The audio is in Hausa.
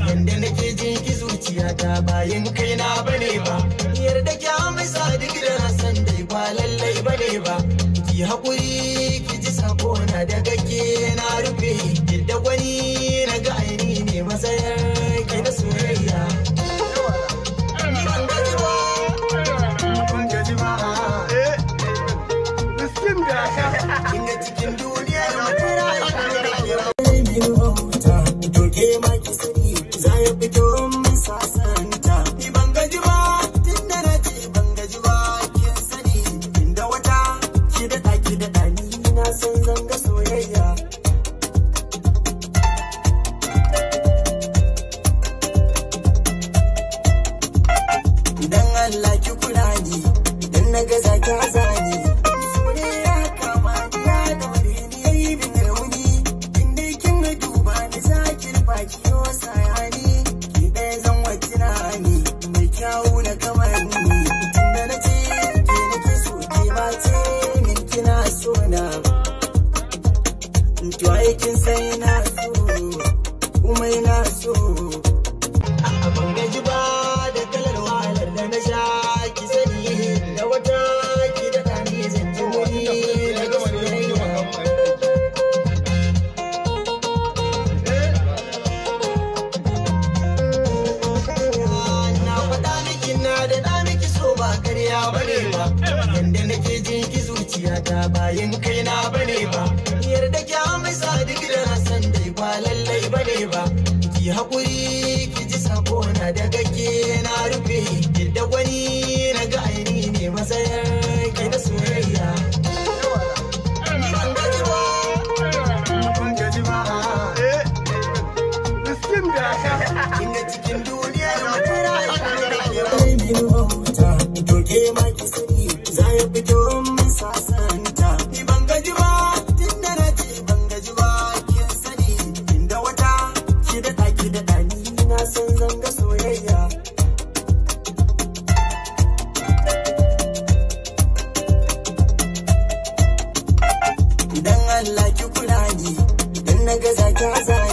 Yanda nake jin ki zuciyata bayan kaina bane ba, yarda ki amsa duk da na san dai ba lallai bane ba. Ki haƙuri ki ji sako na daga ke na rufe, yadda wani na ga aini ne matsayar ki na soyayya. Inda cikin duniyar mutura ke ma ki sani za ya fito min sasanta. Ni ban gaji ba tun da na ce ban gaji ba, kin sani inda wata ki daɗa ni na san zanga soyayya. Idan Allah ki kula ni, idan na gaza ki azani. Soyayya kama ni ya daure ni yayi bin rauni, inda kin ga duba ni zaki baki yo sayani, ki ɗaya zan wakina ni mai kyawu na kamar ni. Tunda na ce ke nake so ke ma ce min kina so na, to ai kin sai na so kuma ina so. Ban gaji ba da kalar wahalar da na sha, ki sani da wata ki daɗa ni zan ji wani daga soyayya. Bane ba, yanda nake jin ki zuciyata bayan kaina bane ba, yarda ki amsa duk da na san dai ba lallai bane ba. Ki haƙuri ki ji sako na daga ke na rufe, yadda wani na ga aini ne matsayar ki na soyayya. Inda cikin duniyar mutura ke ma ki sani za ya fito min sasanta. Ni ban gaji ba tun da na ce ban gaji ba, kin sani inda wata ki daɗa ni na san zanga soyayya. Idan Allah ki kula ni, idan na gaza ki azani.